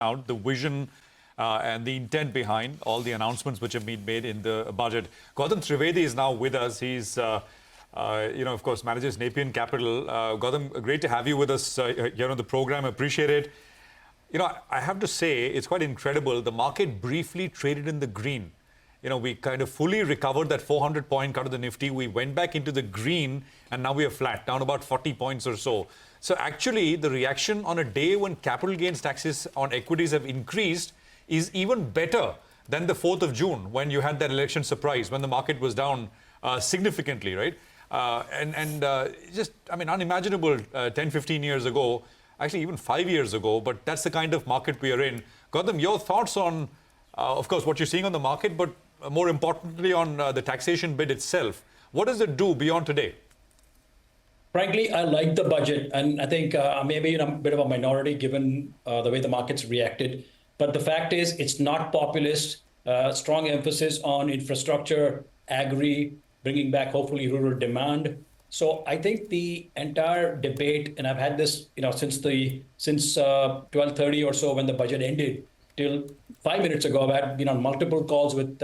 out the vision and the intent behind all the announcements which have been made in the budget. Gautam Trivedi is now with us. He's, of course, manages Nepean Capital. Gautam, great to have you with us here on the program. Appreciate it. I have to say, it's quite incredible. The market briefly traded in the green. We kind of fully recovered that 400-point cut of the Nifty. We went back into the green, and now we are flat, down about 40 points or so. So actually, the reaction on a day when capital gains taxes on equities have increased is even better than the 4th of June, when you had that election surprise, when the market was down significantly, right? Unimaginable 10, 15 years ago, actually even 5 years ago, but that's the kind of market we are in. Gautam, your thoughts on, of course, what you're seeing on the market, but more importantly on the taxation bid itself. What does it do beyond today? Frankly, I like the budget, and I think maybe in a bit of a minority given the way the markets reacted. But the fact is, it's not populist. Strong emphasis on infrastructure, agri, bringing back hopefully rural demand. So I think the entire debate, and I've had this, since 12:30 or so when the budget ended, till 5 minutes ago, I've been on multiple calls with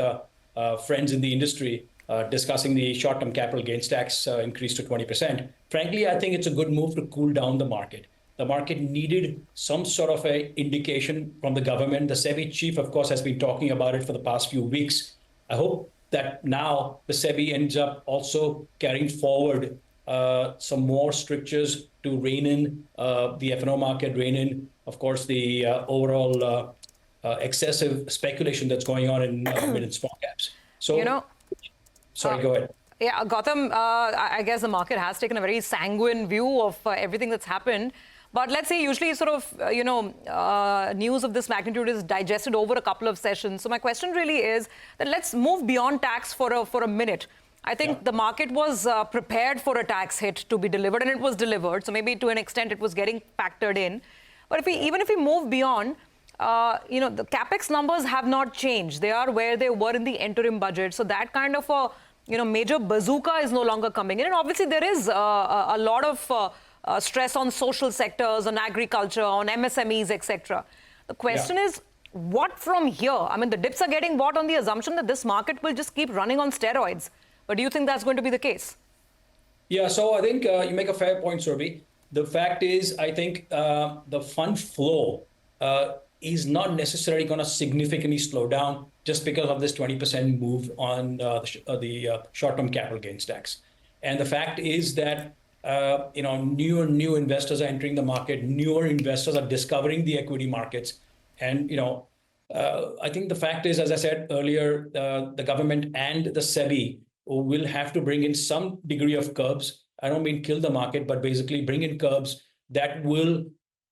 friends in the industry discussing the short-term capital gains tax increase to 20%. Frankly, I think it's a good move to cool down the market. The market needed some sort of a indication from the government. The SEBI chief, of course, has been talking about it for the past few weeks. I hope that now the SEBI ends up also carrying forward some more strictures to rein in the F&O market, rein in, of course, the overall excessive speculation that's going on in mid and small caps. So, sorry, go ahead. Yeah, Gautam, I guess the market has taken a very sanguine view of everything that's happened. But let's say usually sort of, news of this magnitude is digested over a couple of sessions. So my question really is that let's move beyond tax for a minute. I think the market was prepared for a tax hit to be delivered, and it was delivered. So maybe to an extent it was getting factored in. But even if we move beyond, the capex numbers have not changed. They are where they were in the interim budget. So that kind of a major bazooka is no longer coming in. And obviously there is a lot of stress on social sectors, on agriculture, on MSMEs, etc. The question is, what from here? I mean, the dips are getting bought on the assumption that this market will just keep running on steroids. But do you think that's going to be the case? Yeah, so I think you make a fair point, Surabhi. The fact is, I think the fund flow is not necessarily going to significantly slow down just because of this 20% move on the short-term capital gains tax. And the fact is that new investors are entering the market. Newer investors are discovering the equity markets. And, I think the fact is, as I said earlier, the government and the SEBI will have to bring in some degree of curbs. I don't mean kill the market, but basically bring in curbs that will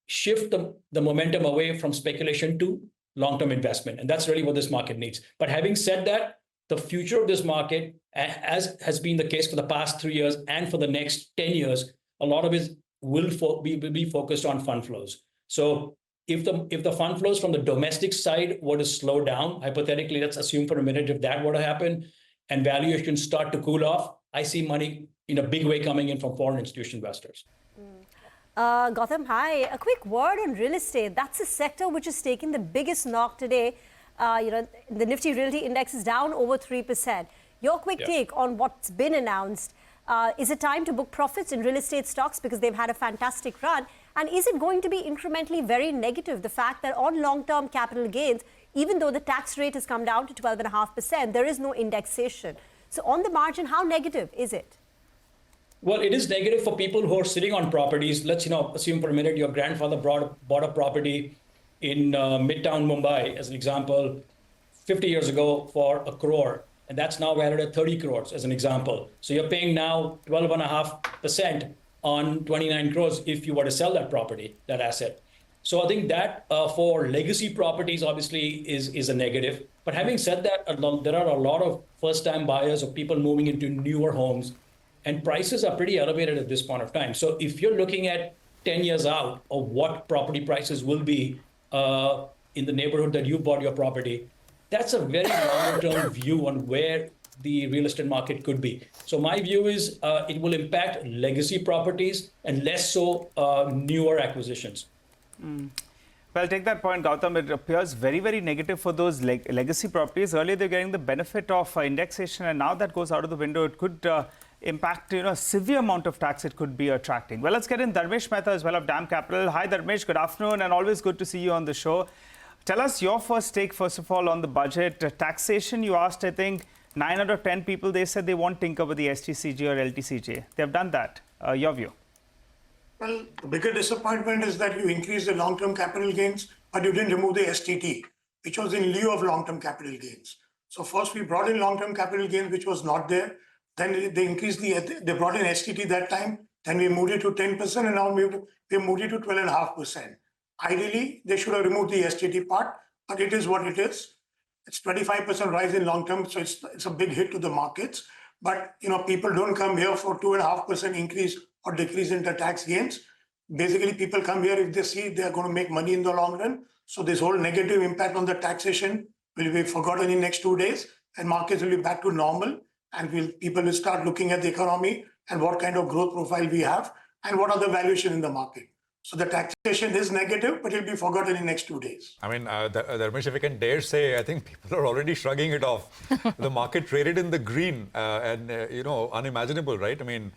shift the momentum away from speculation to long-term investment. And that's really what this market needs. But having said that, the future of this market, as has been the case for the past 3 years and for the next 10 years, a lot of it will be focused on fund flows. So if the fund flows from the domestic side were to slow down, hypothetically, let's assume for a minute if that were to happen, and valuations start to cool off, I see money in a big way coming in from foreign institutional investors. Gautam, hi. A quick word on real estate. That's a sector which is taking the biggest knock today. The Nifty Realty Index is down over 3%. Your quick take on what's been announced. Is it time to book profits in real estate stocks because they've had a fantastic run? And is it going to be incrementally very negative, the fact that on long-term capital gains, even though the tax rate has come down to 12.5%, there is no indexation. So on the margin, how negative is it? Well, it is negative for people who are sitting on properties. Let's assume for a minute your grandfather bought a property in Midtown Mumbai, as an example, 50 years ago for 1 crore. And that's now valued at 30 crores, as an example. So you're paying now 12.5% on 29 crores if you were to sell that property, that asset. So I think that for legacy properties, obviously, is a negative. But having said that, there are a lot of first-time buyers or people moving into newer homes, and prices are pretty elevated at this point of time. So if you're looking at 10 years out of what property prices will be in the neighborhood that you bought your property, that's a very long-term view on where the real estate market could be. So my view is it will impact legacy properties and less so newer acquisitions. Well, take that point, Gautam. It appears very, very negative for those legacy properties. Earlier, they're getting the benefit of indexation, and now that goes out of the window. It could impact, a severe amount of tax it could be attracting. Well, let's get in Dharmesh Mehta as well of DAM Capital. Hi, Dharmesh. Good afternoon, and always good to see you on the show. Tell us your first take, first of all, on the budget. Taxation, you asked, I think, 9 out of 10 people, they said they won't tinker with the STCG or LTCJ. They've done that. Your view? Well, the bigger disappointment is that you increased the long-term capital gains, but you didn't remove the STT, which was in lieu of long-term capital gains. So first we brought in long-term capital gains, which was not there. Then they increased they brought in STT that time. Then we moved it to 10%, and now we moved it to 12.5%. Ideally, they should have removed the STT part, but it is what it is. It's 25% rise in long-term, so it's a big hit to the markets. But people don't come here for 2.5% increase or decrease in the tax gains. Basically, people come here if they see they're going to make money in the long run. So this whole negative impact on the taxation will be forgotten in next 2 days, and markets will be back to normal. And people will start looking at the economy and what kind of growth profile we have and what are the valuation in the market. So the taxation is negative, but it'll be forgotten in next 2 days. I mean, Dharmesh, if I can dare say, I think people are already shrugging it off. The market traded in the green and, unimaginable, right? I mean,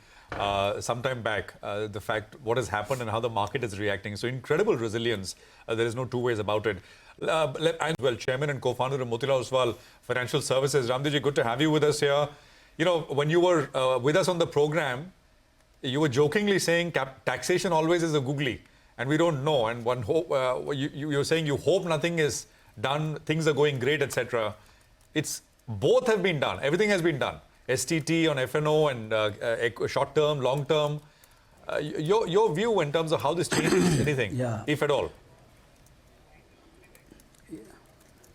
sometime back, the fact what has happened and how the market is reacting. So incredible resilience. There is no two ways about it. And Chairman and co-founder of Motilal Oswal Financial Services, Raamdeo ji, good to have you with us here. When you were with us on the program, you were jokingly saying taxation always is a googly, and we don't know. And one hope you're saying you hope nothing is done, things are going great, etc. It's both have been done. Everything has been done. STT on FNO and short term, long term. Your view in terms of how this changes anything, if at all.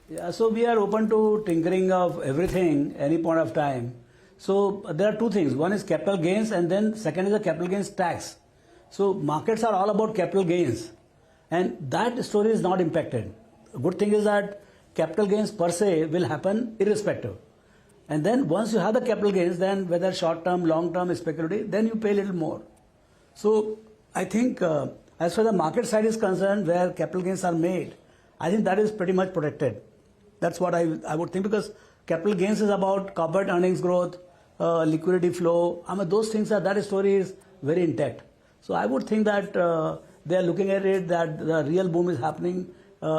Yeah, so we are open to tinkering of everything any point of time. So there are two things. One is capital gains, and then second is the capital gains tax. So markets are all about capital gains, and that story is not impacted. A good thing is that capital gains per se will happen irrespective. And then once you have the capital gains, then whether short term, long term, speculative, then you pay a little more. So I think as far as the market side is concerned, where capital gains are made, I think that is pretty much protected. That's what I would think, because capital gains is about corporate earnings growth, liquidity flow. I mean, those things that story is very intact. So I would think that they are looking at it that the real boom is happening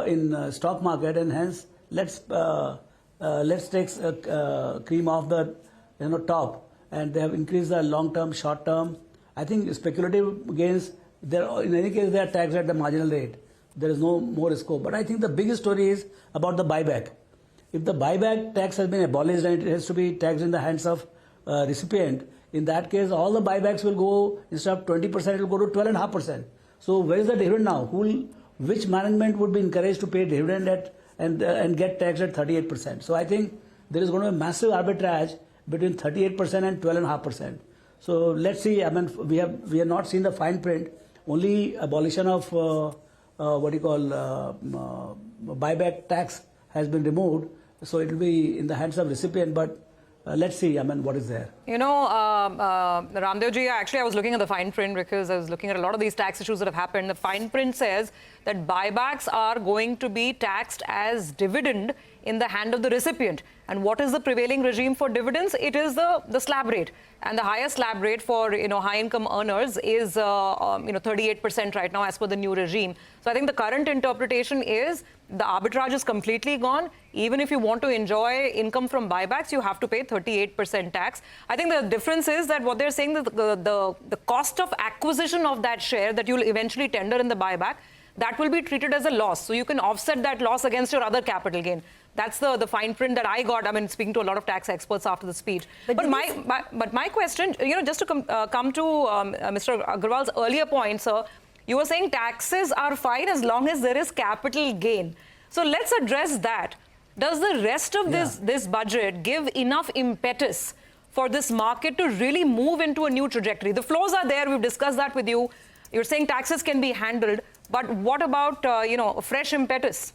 in stock market, and hence let's take cream off the top, and they have increased the long term, short term. I think speculative gains, in any case they are taxed at the marginal rate. There is no more scope. But I think the biggest story is about the buyback. If the buyback tax has been abolished and it has to be taxed in the hands of recipient, in that case all the buybacks will go, instead of 20%, it will go to 12.5%. So where is the dividend now? Which management would be encouraged to pay dividend and get taxed at 38%? So I think there is going to be a massive arbitrage between 38% and 12.5%. So let's see. I mean, we have not seen the fine print. Only abolition of buyback tax has been removed. So it will be in the hands of recipient. But let's see. I mean, what is there? Raamdeo ji, actually, I was looking at the fine print because I was looking at a lot of these tax issues that have happened. The fine print says that buybacks are going to be taxed as dividend in the hand of the recipient. And what is the prevailing regime for dividends? It is the slab rate. And the highest slab rate for high income earners is 38% right now as per the new regime. So I think the current interpretation is the arbitrage is completely gone. Even if you want to enjoy income from buybacks, you have to pay 38% tax. I think the difference is that what they're saying that the cost of acquisition of that share that you'll eventually tender in the buyback, that will be treated as a loss. So you can offset that loss against your other capital gain. That's the fine print that I got. I mean, speaking to a lot of tax experts after the speech. But my question, just to come to Mr. Agrawal's earlier point, sir, you were saying taxes are fine as long as there is capital gain. So let's address that. Does the rest of this budget give enough impetus for this market to really move into a new trajectory? The flows are there. We've discussed that with you. You're saying taxes can be handled. But what about, fresh impetus?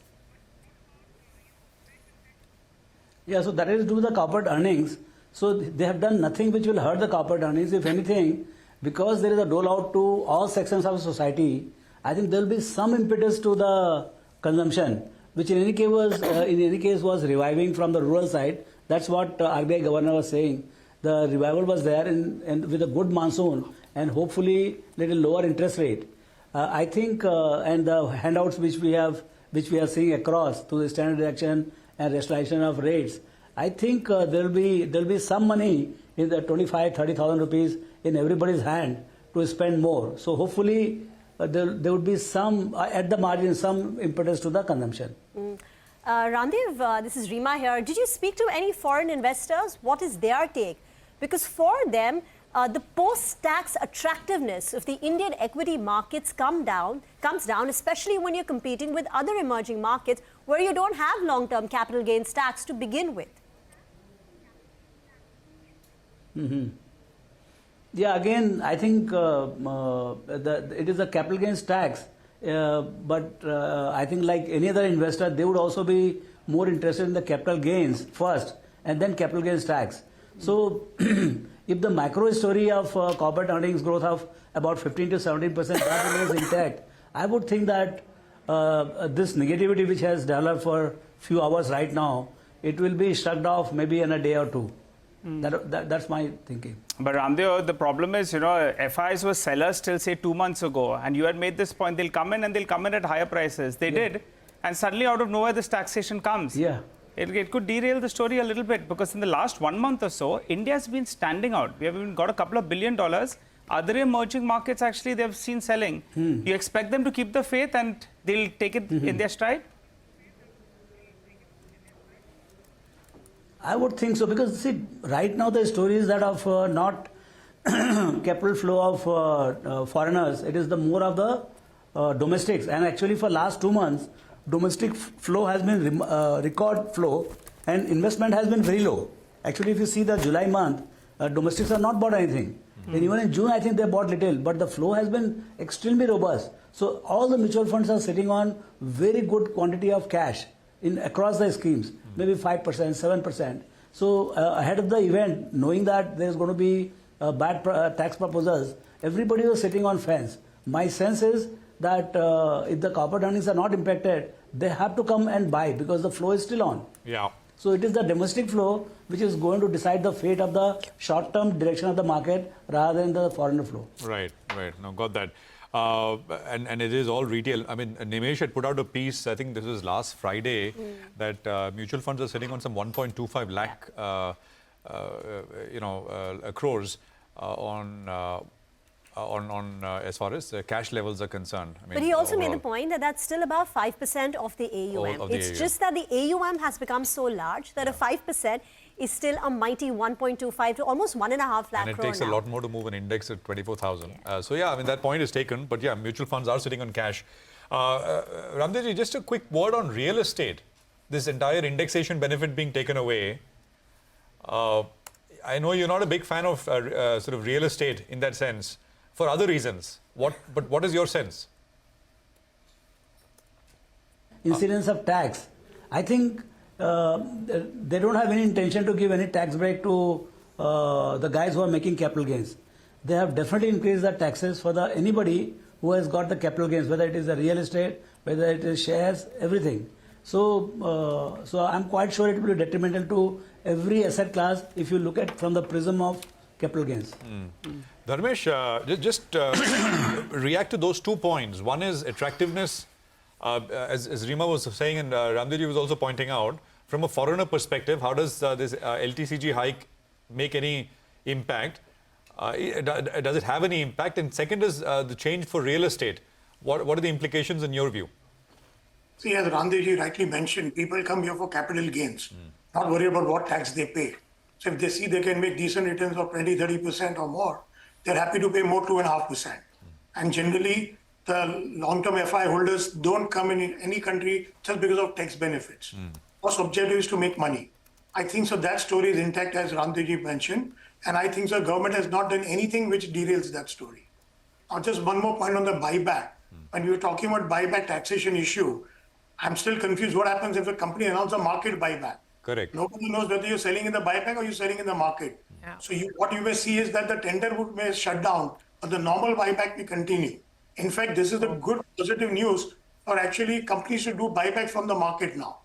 Yeah, so that is due to the corporate earnings. So they have done nothing which will hurt the corporate earnings. If anything, because there is a rollout to all sections of society, I think there will be some impetus to the consumption, which in any case was reviving from the rural side. That's what RBI governor was saying. The revival was there, and with a good monsoon and hopefully little lower interest rate. I think, and the handouts which we are seeing across to the standard deduction and rationalization of rates, I think there'll be some money in the 25,000-30,000 rupees in everybody's hand to spend more. So hopefully there would be some, at the margin, some impetus to the consumption. Raamdeo, this is Reema here. Did you speak to any foreign investors? What is their take? Because for them, the post-tax attractiveness of the Indian equity markets comes down, especially when you're competing with other emerging markets where you don't have long-term capital gains tax to begin with. Mm-hmm. Yeah, again, I think it is a capital gains tax, but I think like any other investor, they would also be more interested in the capital gains first and then capital gains tax. So if the macro story of corporate earnings growth of about 15 to 17% that remains intact, I would think that this negativity which has developed for few hours right now, it will be shrugged off maybe in a day or two. That's my thinking. But Raamdeo, the problem is, FIs were sellers till say 2 months ago, and you had made this point, they'll come in at higher prices. They did, and suddenly out of nowhere this taxation comes. Yeah. It could derail the story a little bit, because in the last 1 month or so, India's been standing out. We have even got a couple of $1 billion. Other emerging markets, actually, they've seen selling. You expect them to keep the faith and they'll take it in their stride? I would think so, because see, right now the story is that of not capital flow of foreigners. It is the more of the domestics. And actually for last 2 months, domestic flow has been record flow, and investment has been very low. Actually, if you see the July month, domestics have not bought anything. And even in June, I think they bought little, but the flow has been extremely robust. So all the mutual funds are sitting on very good quantity of cash across the schemes, maybe 5%, 7%. So ahead of the event, knowing that there's going to be bad tax proposals, everybody was sitting on fence. My sense is that if the corporate earnings are not impacted, they have to come and buy because the flow is still on. Yeah. So it is the domestic flow which is going to decide the fate of the short-term direction of the market rather than the foreigner flow. Right. No, got that. And it is all retail. I mean, Nimesh had put out a piece, I think this was last Friday, that mutual funds are sitting on some 1.25 lakh crores on as far as cash levels are concerned. I mean, but he also overall. made the point that that's still about 5% of the AUM. It's just that the AUM has become so large that a 5% is still a mighty 1.25 to almost 1.5 lakh crore. And it takes a lot more to move an index at 24,000. So yeah, I mean, that point is taken. But yeah, mutual funds are sitting on cash. Raamdeo, just a quick word on real estate. This entire indexation benefit being taken away. I know you're not a big fan of sort of real estate in that sense, for other reasons. But what is your sense? Incidence of tax. I think they don't have any intention to give any tax break to the guys who are making capital gains. They have definitely increased the taxes for anybody who has got the capital gains, whether it is the real estate, whether it is shares, everything. So, I'm quite sure it will be detrimental to every asset class if you look at from the prism of capital gains. Dharmesh, just react to those 2 points. One is attractiveness, as Reema was saying, and Raamdeo was also pointing out, from a foreigner perspective, how does this LTCG hike make any impact? Does it have any impact? And second is the change for real estate. What are the implications in your view? See, as Raamdeo rightly mentioned, people come here for capital gains, not worry about what tax they pay. So if they see they can make decent returns of 20, 30% or more, they're happy to pay more 2.5%. And generally, the long-term FI holders don't come in any country just because of tax benefits. First objective is to make money. I think so that story is intact, as Raamdeo mentioned, and I think so government has not done anything which derails that story. Now, just one more point on the buyback. When we were talking about buyback taxation issue, I'm still confused. What happens if a company announces a market buyback? Correct. Nobody knows whether you're selling in the buyback or you're selling in the market. Yeah. So what you may see is that the tender may shut down, but the normal buyback may continue. In fact, this is the good positive news for actually companies to do buyback from the market now.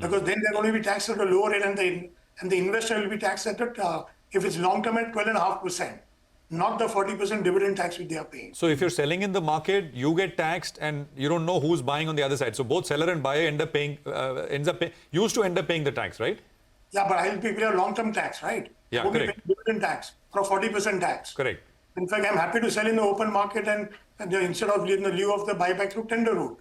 Because then they're going to be taxed at a lower rate, and the investor will be taxed at if it's long term at 12.5%, not the 40% dividend tax which they are paying. So if you're selling in the market, you get taxed, and you don't know who's buying on the other side. So both seller and buyer end up paying the tax, right? Yeah, but I'll pay a long term tax, right? Yeah, Won't be correct. paying dividend tax or 40% tax. Correct. In fact, I'm happy to sell in the open market and instead of in the lieu of the buyback through tender route.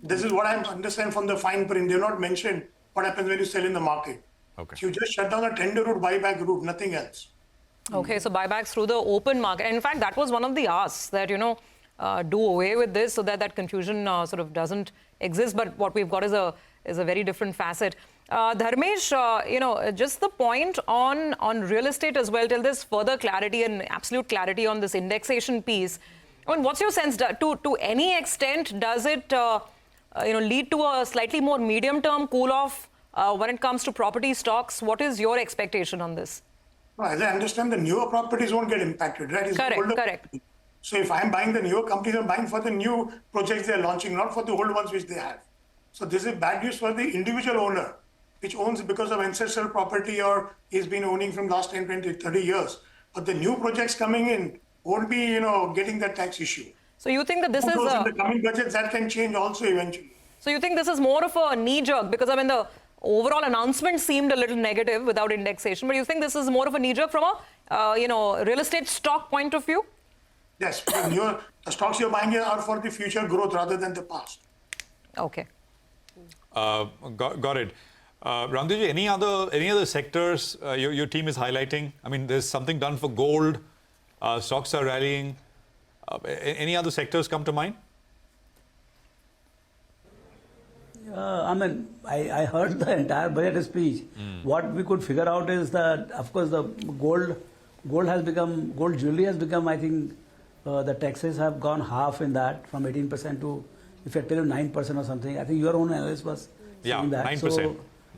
This is what I understand from the fine print. They're not mentioned what happens when you sell in the market. Okay. You just shut down a tender route, buyback route, nothing else. Okay, so buybacks through the open market. And in fact, that was one of the asks that, do away with this so that that confusion sort of doesn't exist. But what we've got is a very different facet. Dharmesh, just the point on real estate as well, till there's further clarity and absolute clarity on this indexation piece. I mean, what's your sense? To any extent, does it lead to a slightly more medium-term cool-off when it comes to property stocks? What is your expectation on this? No, as I understand, the newer properties won't get impacted, right? It's the older Correct. property. So if I'm buying the newer companies, I'm buying for the new projects they're launching, not for the old ones which they have. So this is bad news for the individual owner, which owns because of ancestral property or he's been owning from last 10, 20, 30 years. But the new projects coming in won't be, getting that tax issue. So you think that this is... in the coming budgets, that can change also eventually. So you think this is more of a knee-jerk? Because, I mean, the overall announcement seemed a little negative without indexation. But you think this is more of a knee-jerk from a, real estate stock point of view? Yes, the stocks you're buying are for the future growth rather than the past. Okay. Got it. Raamdeo, any other sectors your team is highlighting? I mean, there's something done for gold. Stocks are rallying. Any other sectors come to mind? I heard the entire budget speech. What we could figure out is that, of course, the gold jewelry has become, I think, the taxes have gone half in that, from 18% to effectively 9% or something. I think your own analyst was saying that. 9%.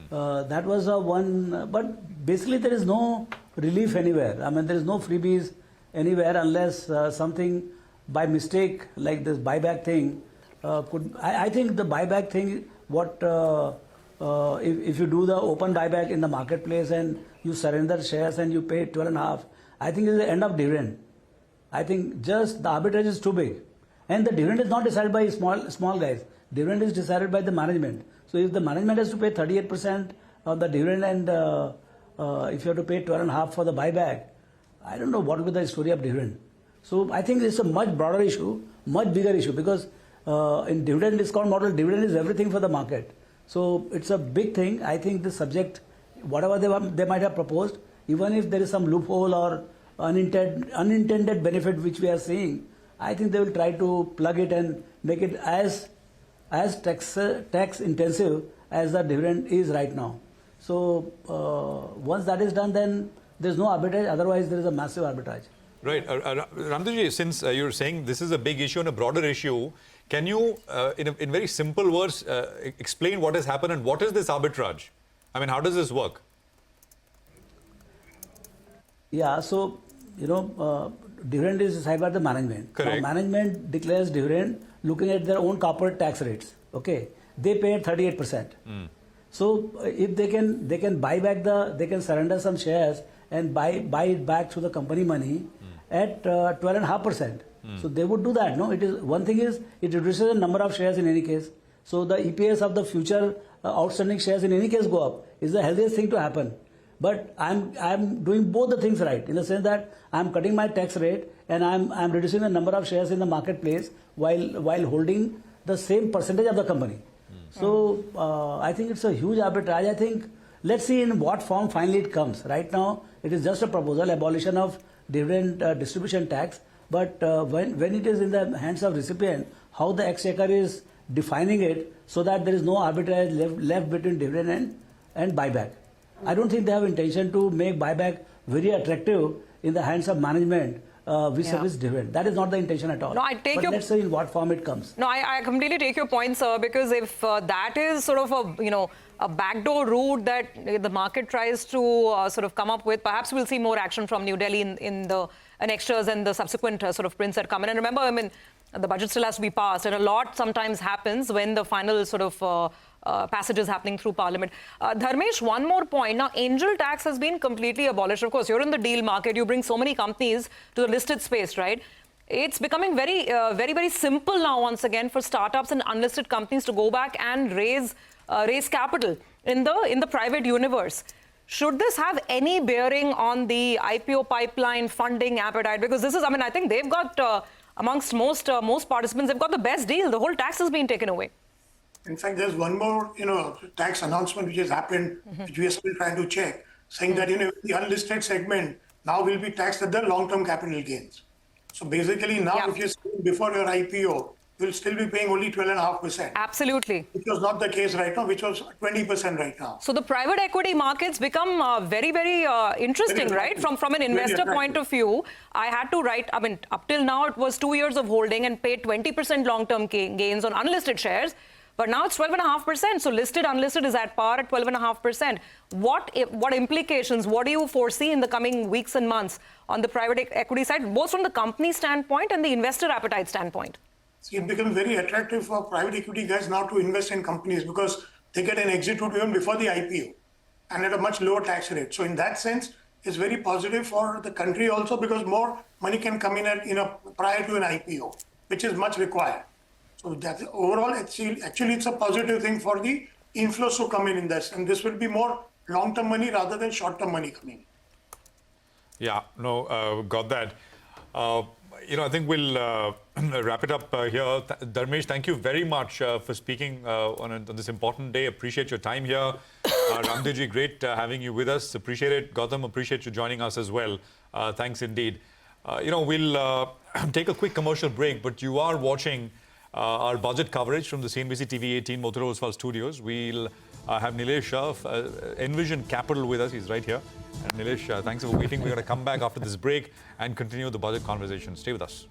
So that was one, but basically there is no relief anywhere. I mean, there is no freebies anywhere unless something by mistake, like this buyback thing, I think the buyback thing, if you do the open buyback in the marketplace and you surrender shares and you pay 12.5, I think it's the end of dividend. I think just the arbitrage is too big. And the dividend is not decided by small guys. Dividend is decided by the management. So if the management has to pay 38% of the dividend and if you have to pay 12.5 for the buyback, I don't know what will be the story of dividend. So I think it's a much broader issue, much bigger issue, because in dividend discount model, dividend is everything for the market. So it's a big thing. I think the subject, whatever they might have proposed, even if there is some loophole or unintended benefit which we are seeing, I think they will try to plug it and make it as tax intensive as the dividend is right now. So once that is done, then there's no arbitrage. Otherwise, there is a massive arbitrage. Right. Raamdeo, since you're saying this is a big issue and a broader issue, can you, in very simple words, explain what has happened and what is this arbitrage? I mean, how does this work? Yeah, so, dividend is decided by the management. Correct. Now, management declares dividend looking at their own corporate tax rates. Okay, they pay 38%. So if they can buy back they can surrender some shares and buy it back through the company money at 12.5%. So they would do that. No, one thing is it reduces the number of shares in any case. So the EPS of the future outstanding shares in any case go up. Is the healthiest thing to happen. But I'm doing both the things right, in the sense that I'm cutting my tax rate and I'm reducing the number of shares in the marketplace while holding the same percentage of the company. So I think it's a huge arbitrage. I think let's see in what form finally it comes. Right now it is just a proposal, abolition of dividend distribution tax. But when it is in the hands of recipient, how the exchequer is defining it so that there is no arbitrage left between dividend and buyback. I don't think they have intention to make buyback very attractive in the hands of management vis-a-vis dividend. That is not the intention at all. No, let's see in what form it comes. No, I completely take your point, sir, because if that is sort of a backdoor route that the market tries to sort of come up with, perhaps we'll see more action from New Delhi in the annexures and the subsequent sort of prints that come in. And remember, I mean, The budget still has to be passed, and a lot sometimes happens when the final sort of passage is happening through Parliament. Dharmesh, one more point. Now, angel tax has been completely abolished. Of course, you're in the deal market. You bring so many companies to the listed space, right? It's becoming very, very simple now, once again, for startups and unlisted companies to go back and raise capital in the private universe. Should this have any bearing on the IPO pipeline funding appetite? Because this is, I mean, I think they've got, amongst most participants, they've got the best deal. The whole tax has been taken away. In fact, there's one more, tax announcement which has happened, which we are still trying to check, saying that, the unlisted segment now will be taxed at the long-term capital gains. So basically now, if you're selling before your IPO, you'll still be paying only 12.5%. Absolutely. Which was not the case right now, which was 20% right now. So the private equity markets become very interesting, right? From an investor point of view, I had to write, I mean, up till now it was 2 years of holding and paid 20% long-term gains on unlisted shares. But now it's 12.5%. So listed, unlisted is at par at 12.5%. What implications, what do you foresee in the coming weeks and months on the private equity side, both from the company standpoint and the investor appetite standpoint? See, it becomes very attractive for private equity guys now to invest in companies because they get an exit route even before the IPO and at a much lower tax rate. So in that sense, it's very positive for the country also because more money can come in prior to an IPO, which is much required. So that overall, actually, it's a positive thing for the inflows to come in this, and this will be more long-term money rather than short-term money coming in. Yeah, no, got that. I think we'll wrap it up here. Dharmesh, thank you very much for speaking on this important day. Appreciate your time here. Raamdeo, great having you with us. Appreciate it. Gautam, appreciate you joining us as well. Thanks indeed. We'll take a quick commercial break, but you are watching our budget coverage from the CNBC-TV18 Motilal Oswal studios. We'll have Nilesh of Envision Capital with us. He's right here. And Nilesh, thanks for waiting. We're going to come back after this break and continue the budget conversation. Stay with us.